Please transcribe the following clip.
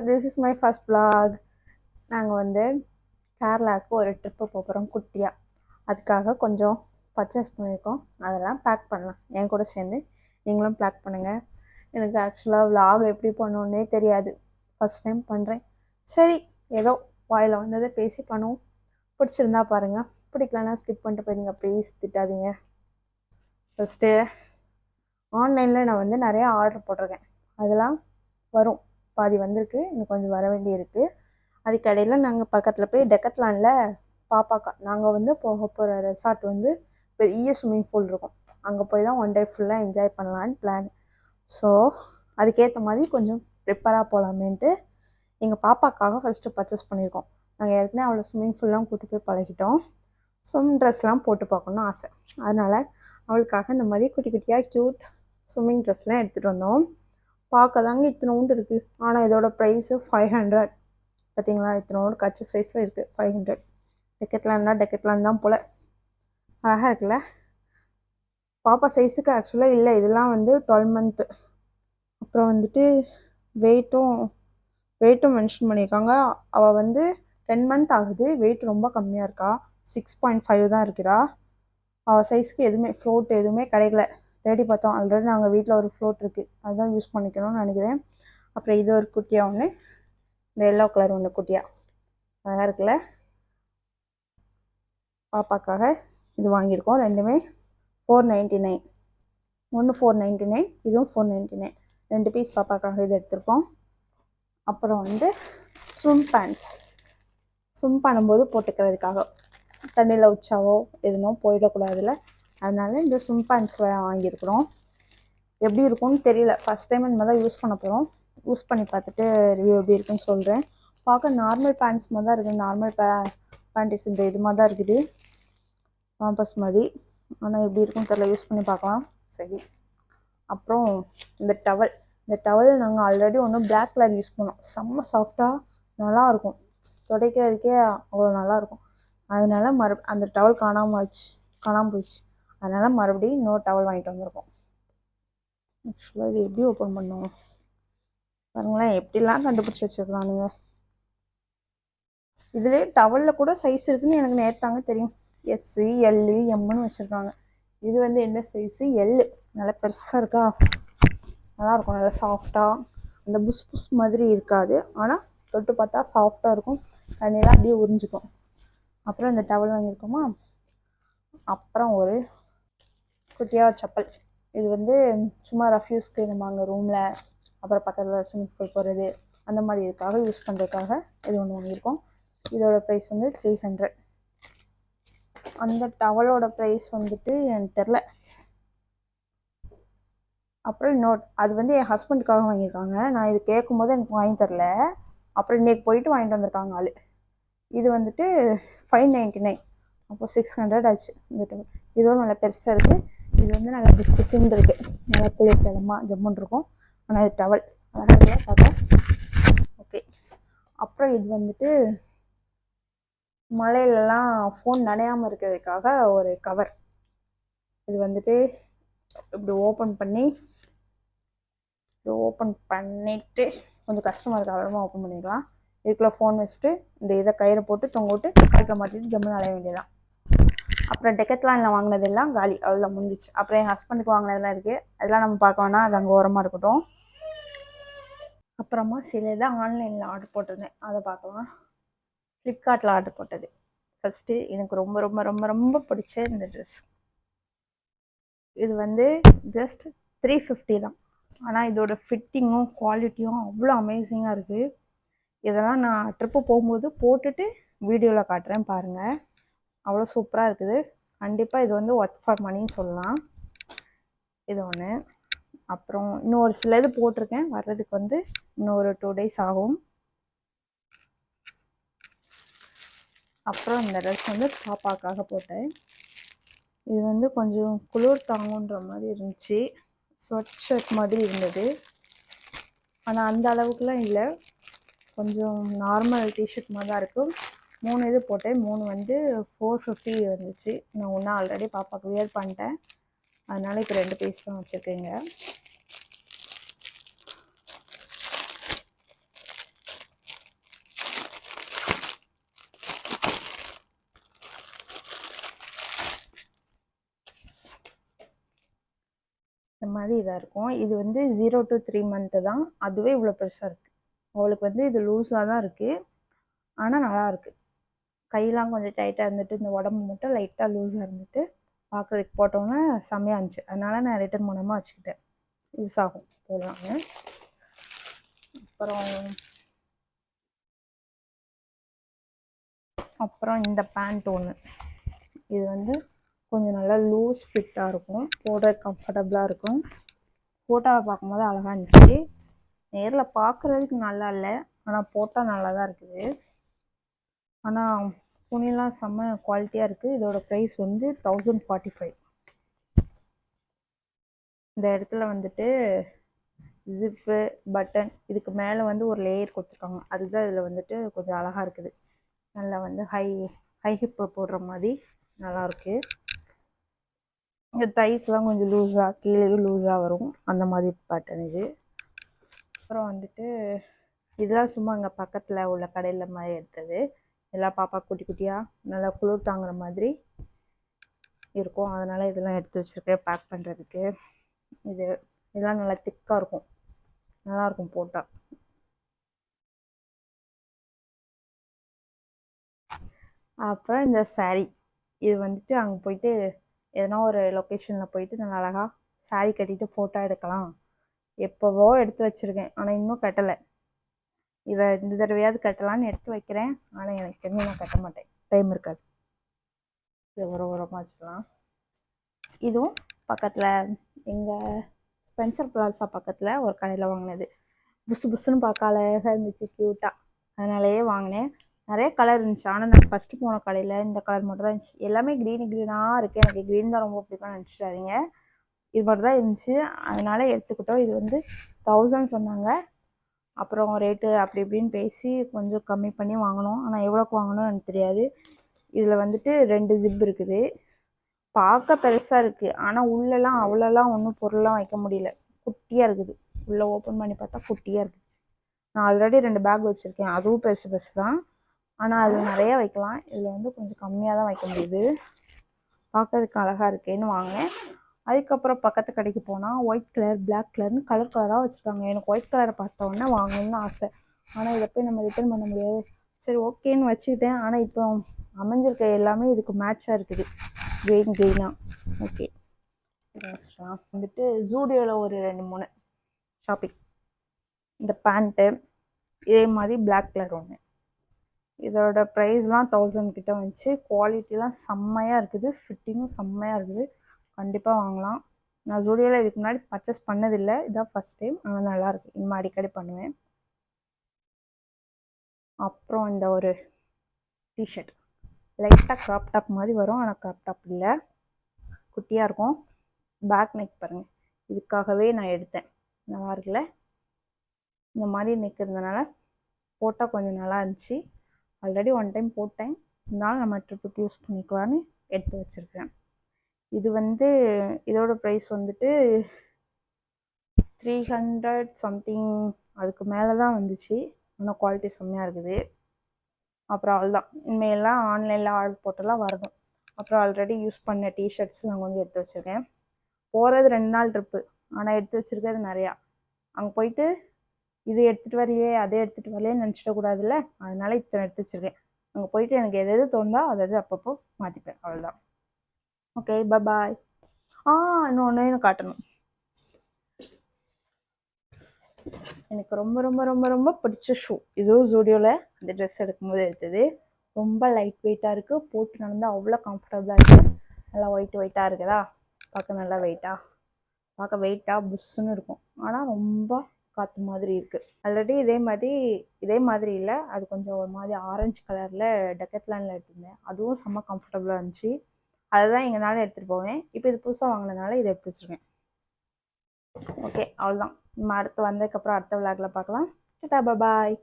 This is my first vlog. நாங்கள் வந்து கேரளாவுக்கு ஒரு ட்ரிப்பு போகிறோம் குட்டியாக. அதுக்காக கொஞ்சம் பர்ச்சேஸ் பண்ணியிருக்கோம். அதெல்லாம் பேக் பண்ணலாம். என் கூட சேர்ந்து நீங்களும் பேக் பண்ணுங்கள். எனக்கு ஆக்சுவலாக vlog எப்படி பண்ணணுன்னே தெரியாது. ஃபஸ்ட் டைம் பண்ணுறேன். சரி, ஏதோ வாயில் வந்ததை பேசி பண்ணுவோம். பிடிச்சிருந்தா பாருங்கள், பிடிக்கலன்னா ஸ்கிப் பண்ணிட்டு போயிடுங்க. ப்ளீஸ் திட்டாதீங்க. ஃபஸ்ட்டு ஆன்லைனில் நான் வந்து நிறையா ஆர்டர் போட்டிருக்கேன். அதெல்லாம் வரும், பாதி வந்திருக்கு, இன்னும் கொஞ்சம் வர வேண்டி இருக்குது. அதுக்கடையில் நாங்கள் பக்கத்தில் போய் டெக்கத்லானில் பாப்பாக்கா நாங்கள் வந்து போக போகிற ரெசார்ட் வந்து பெரிய ஸ்விம்மிங் பூல் இருக்கும். அங்கே போய் தான் ஒன் டே ஃபுல்லாக என்ஜாய் பண்ணலான்னு பிளான். ஸோ அதுக்கேற்ற மாதிரி கொஞ்சம் ப்ரிப்பராக போகலாமேன்ட்டு எங்கள் பாப்பாக்காக ஃபஸ்ட்டு பர்ச்சேஸ் பண்ணியிருக்கோம். நாங்கள் ஏற்கனவே அவளை ஸ்விம்மிங் பூல்லாம் கூட்டி போய் பழகிட்டோம். ஸ்விம் ட்ரெஸ்லாம் போட்டு பார்க்கணுன்னு ஆசை. அதனால் அவளுக்காக இந்த மாதிரி குட்டி குட்டியாக க்யூட் ஸ்விம்மிங் ட்ரெஸ்லாம் எடுத்துகிட்டு வந்தோம். பார்க்க தாங்க இத்தனோண்டு இருக்குது, ஆனால் இதோட ப்ரைஸு 500. பார்த்தீங்களா, இத்தனோண்டு கட்சி ப்ரைஸில் இருக்குது 500. டெக்கத்லான் தான் போல். அழகாக இருக்குல்ல. பாப்பா சைஸுக்கு ஆக்சுவலாக இல்லை, இதெல்லாம் வந்து 12 மந்த்து. அப்புறம் வந்துட்டு வெயிட்டும் மென்ஷன் பண்ணியிருக்காங்க. அவள் வந்து 10 மந்த் ஆகுது, வெயிட் ரொம்ப கம்மியாக இருக்கா. 6.5 தான் இருக்கிறா. அவள் சைஸுக்கு எதுவுமே ஃப்ளோட் எதுவுமே கிடைக்கல. தேடி பார்த்தோம். ஆல்ரெடி நாங்கள் வீட்டில் ஒரு ஃப்ளோட் இருக்குது, அதுதான் யூஸ் பண்ணிக்கணும்னு நினைக்கிறேன். அப்புறம் இது ஒரு குட்டியாக ஒன்று, இந்த எல்லோ கலர் ஒன்று குட்டியாக அழகாக இருக்குல்ல. பாப்பாக்காக இது வாங்கியிருக்கோம். ரெண்டுமே 499. ஒன்று 499, இதுவும் 499. 2 பீஸ் பாப்பாக்காக இது எடுத்திருக்கோம். அப்புறம் வந்து ஸ்விம் பேண்ட்ஸ், ஸ்விம் பண்ணும்போது போட்டுக்கிறதுக்காக, தண்ணியில் உச்சாவோ எதுனோ போயிடக்கூடாதுல, அதனால இந்த ஸ்விம் பேண்ட்ஸ் வாங்கியிருக்கிறோம். எப்படி இருக்கும்னு தெரியல, ஃபஸ்ட் டைம் இந்த மாதிரி தான் யூஸ் பண்ண போகிறோம். யூஸ் பண்ணி பார்த்துட்டு ரிவ்யூ எப்படி இருக்குன்னு சொல்கிறேன். பார்க்க நார்மல் பேண்ட்ஸ் மாதிரி தான் இருக்குது. நார்மல் பேண்டிஸ் இந்த இது மாதிரி தான் இருக்குது, பாம்பஸ் மாதிரி. ஆனால் எப்படி இருக்குன்னு தெரியல, யூஸ் பண்ணி பார்க்கலாம். சரி. அப்புறம் இந்த டவல் நாங்கள் ஆல்ரெடி ஒன்று பிளாக் கலர் யூஸ் பண்ணோம். செம்ம சாஃப்டாக நல்லாயிருக்கும், துடைக்கிறதுக்கே அவ்வளோ நல்லாயிருக்கும். அதனால அந்த டவல் காணாமல் போயிடுச்சு. அதனால் மறுபடியும் இன்னொரு டவல் வாங்கிட்டு வந்திருக்கோம். ஆக்சுவலாக இது எப்படி ஓப்பன் பண்ணுவோம் பாருங்களேன், எப்படிலாம் கண்டுபிடிச்சி வச்சுருக்கலானுங்க. இதுலேயே டவலில் கூட சைஸ் இருக்குதுன்னு எனக்கு நேற்றாங்க தெரியும். எஸ்ஸு, எல்லு, எம்முன்னு வச்சுருக்காங்க. இது வந்து என்ன சைஸு? எல்லு. நல்லா பெருசாக இருக்கா, நல்லாயிருக்கும். நல்லா சாஃப்டாக, அந்த புஷ் மாதிரி இருக்காது, ஆனால் தொட்டு பார்த்தா சாஃப்டாக இருக்கும். தண்ணியெல்லாம் அப்படியே உறிஞ்சிக்கும். அப்புறம் இந்த டவல் வாங்கியிருக்கோமா. அப்புறம் ஒரு குட்டியாக செப்பல். இது வந்து சும்மா ரஃப்யூஸ்க்கு நம்ம அங்கே ரூமில், அப்புறம் பக்கத்தில் ஸ்விம்மிங் பூல் போகிறது அந்த மாதிரி இதுக்காக யூஸ் பண்ணுறதுக்காக இது ஒன்று வாங்கியிருக்கோம். இதோட ப்ரைஸ் வந்து 300. அந்த டவலோட ப்ரைஸ் வந்துட்டு எனக்கு தெரில. அப்புறம் அது வந்து என் ஹஸ்பண்டுக்காக வாங்கியிருக்காங்க. நான் இது கேட்கும்போது எனக்கு வாங்கி தரல. அப்புறம் இன்றைக்கி போயிட்டு வாங்கிட்டு வந்திருக்காங்க ஆள். இது வந்துட்டு 599. அப்போ 600 ஆச்சு இந்த டவல். இதுவும் நல்லா பெருசாக இருக்குது. இது வந்து நல்லா பிஸ்பிஸ்ன்னு இருக்குது, நல்லா குளிர்கதமாக ஜம்முன்னு இருக்கும். ஆனால் இது டவல் அழகாக பார்க்க. ஓகே. அப்புறம் இது வந்துட்டு மழையிலலாம் ஃபோன் நனையாமல் இருக்கிறதுக்காக ஒரு கவர். இது வந்துட்டு இப்படி ஓப்பன் பண்ணிவிட்டு கொஞ்சம் கஷ்டமாக இருக்குது, அப்புறமா ஓப்பன் பண்ணிடலாம். இதுக்குள்ளே ஃபோன் வச்சுட்டு இந்த இதை கயிறை போட்டு தொங்க விட்டு கழுத்தில் மாட்டிட்டு ஜம்முன்னு அலைய வேண்டியதான். அப்புறம் டெக்கத்லானில் வாங்கினதெல்லாம் காலி, அவ்வளோதான் முடிஞ்சிச்சு. அப்புறம் என் ஹஸ்பண்டுக்கு வாங்கினதெல்லாம் இருக்குது, அதெல்லாம் நம்ம பார்க்க வேணாம், அது அங்கே ஓரமாக இருக்கட்டும். அப்புறமா சில இதை ஆன்லைனில் ஆர்டர் போட்டிருந்தேன், அதை பார்க்கலாம். ஃப்ளிப்கார்ட்டில் ஆர்டர் போட்டது. ஃபஸ்ட்டு எனக்கு ரொம்ப ரொம்ப ரொம்ப ரொம்ப பிடிச்ச இந்த ட்ரெஸ். இது வந்து ஜஸ்ட் 350 தான். ஆனால் இதோட ஃபிட்டிங்கும் குவாலிட்டியும் அவ்வளோ அமேசிங்காக இருக்குது. இதெல்லாம் நான் ட்ரிப்பு போகும்போது போட்டுட்டு வீடியோவில் காட்டுறேன் பாருங்கள், அவ்வளோ சூப்பராக இருக்குது. கண்டிப்பாக இது வந்து ஒர்த் ஃபார் மணின்னு சொல்லலாம். இது ஒன்று. அப்புறம் இன்னொரு சில இது போட்டிருக்கேன், வர்றதுக்கு வந்து இன்னொரு 2 days ஆகும். அப்புறம் இந்த ட்ரெஸ் வந்து பாப்பாக்காக போட்டேன். இது வந்து கொஞ்சம் குளிர் தாங்குன்ற மாதிரி இருந்துச்சு, ஸ்வெட் ஷர்ட் மாதிரி இருந்தது. ஆனால் அந்த அளவுக்குலாம் இல்லை, கொஞ்சம் நார்மல் டிஷர்ட் மாதிரி தான் இருக்கும். 3 இது போட்டேன். 3 வந்து 450 வந்துச்சு. நான் ஒன்றா ஆல்ரெடி பாப்பாவுக்கு வியர் பண்ணிட்டேன், அதனால் இப்போ 2 பீஸ் தான் வச்சுருக்கேங்க. மாதிரி இதாக இருக்கும். இது வந்து 0 to 3 மந்த்து தான். அதுவே இவ்வளோ பெருசாக இருக்குது. அவளுக்கு வந்து இது லூஸாக தான் இருக்குது, ஆனால் நல்லாயிருக்கு. கையெல்லாம் கொஞ்சம் டைட்டாக இருந்துட்டு இந்த உடம்பு மட்டும் லைட்டாக லூஸாக இருந்துட்டு பார்க்குறதுக்கு போட்டோன்னே செம்மையாக இருந்துச்சு. அதனால் நான் ரிட்டர்ன் பண்ணாமல் வச்சுக்கிட்டேன். யூஸ் ஆகும் போடலான்னு. அப்புறம் இந்த பேண்ட் ஒன்று, இது வந்து கொஞ்சம் நல்லா லூஸ் ஃபிட்டாக இருக்கும், போட கம்ஃபர்டபுளாக இருக்கும். ஃபோட்டோவை பார்க்கும்போது அழகாக இருந்துச்சு. நேரில் பார்க்குறதுக்கு நல்லா இல்லை, ஆனால் போட்டால் நல்லா தான் இருக்குது. ஆனால் துணிலாம் செம்ம குவாலிட்டியாக இருக்குது. இதோட ப்ரைஸ் வந்து 1045. இந்த இடத்துல வந்துட்டு ஜிப்பு பட்டன் இதுக்கு மேலே வந்து ஒரு லேயர் கொடுத்துருக்காங்க. அதுதான் இதில் வந்துட்டு கொஞ்சம் அழகாக இருக்குது. நல்லா வந்து ஹை ஹிப்பு போடுற மாதிரி நல்லாயிருக்கு. இந்த தைஸ்லாம் கொஞ்சம் லூஸாக கீழேயும் லூஸாக வரும், அந்த மாதிரி பேட்டர்ன் இது. அப்புறம் வந்துட்டு இதெல்லாம் சும்மா அங்கே பக்கத்தில் உள்ள கடையில் மாதிரி எடுத்தது. எல்லாம் பாப்பா குட்டி குட்டியாக நல்லா குளிர் தாங்குற மாதிரி இருக்கும். அதனால் இதெல்லாம் எடுத்து வச்சுருக்கேன் பேக் பண்ணுறதுக்கு. இதெல்லாம் நல்லா திக்காக இருக்கும், நல்லாயிருக்கும் போட்டால். அப்புறம் இந்த சாரீ, இது வந்துட்டு அங்கே போயிட்டு எதனா ஒரு லொக்கேஷனில் போயிட்டு நல்லா அழகாக சாரீ கட்டிட்டு ஃபோட்டோ எடுக்கலாம். எப்போவோ எடுத்து வச்சுருக்கேன், ஆனால் இன்னும் கட்டலை. இதை இந்த தடவையாவது கட்டலான்னு எடுத்து வைக்கிறேன், ஆனால் எனக்கு தெரிஞ்சு நான் கட்ட மாட்டேன், டைம் இருக்காது. இதை உரமாக வச்சுக்கலாம். இதுவும் பக்கத்தில் எங்கள் ஸ்பென்சர் பிளாசா பக்கத்தில் ஒரு கடையில் வாங்கினது. புசு புசுன்னு பார்க்க அழகாக இருந்துச்சு, க்யூட்டாக. அதனாலேயே வாங்கினேன். நிறைய கலர் இருந்துச்சு, ஆனால் நான் ஃபஸ்ட்டு போன கடையில் இந்த கலர் மட்டும் தான் இருந்துச்சு. எல்லாமே க்ரீனாக இருக்குது. எனக்கு க்ரீன் தான் ரொம்ப பிடிக்கும்னு நினச்சிடாதீங்க. இது மட்டும் தான் இருந்துச்சு, அதனால் எடுத்துக்கிட்டோம். இது வந்து 1000 சொன்னாங்க. அப்புறம் ரேட்டு அப்படி இப்படின்னு பேசி கொஞ்சம் கம்மி பண்ணி வாங்கினோம். ஆனால் எவ்வளோக்கு வாங்கணும்னு எனக்கு தெரியாது. இதில் வந்துட்டு 2 ஜிப் இருக்குது. பார்க்க பெருசாக இருக்குது, ஆனால் உள்ளெல்லாம் அவ்வளோலாம் ஒன்றும் பொருள்லாம் வைக்க முடியல, குட்டியாக இருக்குது. உள்ளே ஓப்பன் பண்ணி பார்த்தா குட்டியாக இருக்குது. நான் ஆல்ரெடி 2 பேக் வச்சுருக்கேன், அதுவும் பெருசு பெருசு தான். ஆனால் அதில் நிறையா வைக்கலாம், இதில் வந்து கொஞ்சம் கம்மியாக தான் வைக்க முடியுது. பார்க்கறதுக்கு அழகாக இருக்கேன்னு வாங்கினேன். அதுக்கப்புறம் பக்கத்து கடைக்கு போனால் ஒயிட் கலர் பிளாக் கலர்னு கலர் கலராக வச்சுருக்காங்க. எனக்கு ஒயிட் கலரை பார்த்தோன்னே வாங்கணும்னு ஆசை, ஆனால் இதை போய் நம்ம ரிட்டர்ன் பண்ண முடியாது. சரி ஓகேன்னு வச்சுக்கிட்டேன். ஆனால் இப்போ அமைஞ்சிருக்க எல்லாமே இதுக்கு மேட்சாக இருக்குது, க்ரீனாக. ஓகே, வந்துட்டு ஜூடியோவில் ஒரு 2-3 ஷாப்பிங். இந்த பேண்ட்டு இதே மாதிரி பிளாக் கலர் ஒன்று, இதோட ப்ரைஸ்லாம் 1000 கிட்ட வந்துச்சு. குவாலிட்டிலாம் செம்மையாக இருக்குது, ஃபிட்டிங்கும் செம்மையாக இருக்குது. கண்டிப்பாக வாங்கலாம். நான் ஜூடியோவில் இதுக்கு முன்னாடி பர்ச்சேஸ் பண்ணதில்லை, இதுதான் ஃபஸ்ட் டைம். ஆனால் நல்லாயிருக்கு, இனிமேல் அடிக்கடி பண்ணுவேன். அப்புறம் இந்த ஒரு டிஷர்ட் லைட்டாக க்ராப் டாப் மாதிரி வரும், ஆனால் க்ராப் டாப் இல்லை, குட்டியாக இருக்கும். பேக் நெக் பாருங்கள், இதுக்காகவே நான் எடுத்தேன். நல்லா இருக்குல்ல, இந்த மாதிரி நெக் இருந்தனால போட்டால் கொஞ்சம் நல்லா இருந்துச்சு. ஆல்ரெடி 1 டைம் போட்டேன், இருந்தாலும் நம்ம ட்ரிப்புக்கு யூஸ் பண்ணிக்கலான்னு எடுத்து வச்சுருக்கேன். இது வந்து இதோட ப்ரைஸ் வந்துட்டு 300 சம்திங், அதுக்கு மேலே தான் வந்துச்சு. ஆனால் குவாலிட்டி செம்மையாக இருக்குது. அப்புறம் அவ்வளோதான், இனிமேலாம் ஆன்லைனில் ஆர்டர் போட்டெல்லாம் வரணும். அப்புறம் ஆல்ரெடி யூஸ் பண்ண டிஷர்ட்ஸ் நான் கொஞ்சம் எடுத்து வச்சுருக்கேன். போகிறது 2 நாள் ட்ரிப்பு, ஆனால் எடுத்து வச்சுருக்கிறது நிறையா. அங்கே போயிட்டு இது எடுத்துகிட்டு வரையே அதை எடுத்துகிட்டு வரலையேன்னு நினச்சிடக்கூடாதுல்ல, அதனால இத்தனை எடுத்து வச்சுருக்கேன். அங்கே போயிட்டு எனக்கு எது தோணுதோ அதை அப்பப்போ மாற்றிப்பேன், அவ்வளோதான். ஓகே, பாய். இன்னொன்று காட்டணும். எனக்கு ரொம்ப ரொம்ப ரொம்ப ரொம்ப பிடிச்ச ஷூ, இதுவும் ஜூடியோவில் அந்த ட்ரெஸ் எடுக்கும்போது எடுத்தது. ரொம்ப லைட் வெயிட்டாக இருக்குது, போட்டு நடந்தால் அவ்வளோ கம்ஃபர்டபுளாக இருக்குது. நல்லா ஒயிட்டாக இருக்குதா, பார்க்க நல்லா வெயிட்டாக புஷ்ஷுன்னு இருக்கும். ஆனால் ரொம்ப காற்று மாதிரி இருக்குது. ஆல்ரெடி இதே மாதிரி இல்லை, அது கொஞ்சம் ஒரு மாதிரி ஆரஞ்சு கலரில் டெக்கத்லானில் எடுத்திருந்தேன், அதுவும் செம்ம கம்ஃபர்டபுளாக இருந்துச்சு. அதை தான் எங்கனாலும் எடுத்துகிட்டு போவேன். இப்போ இது புதுசாக வாங்கினதுனால இதை எடுத்து வச்சுருக்கேன். ஓகே, அவ்வளோதான். நம்ம அடுத்து வந்ததுக்கப்புறம் அடுத்த விளாகில் பார்க்கலாம். டாடா, பாய்.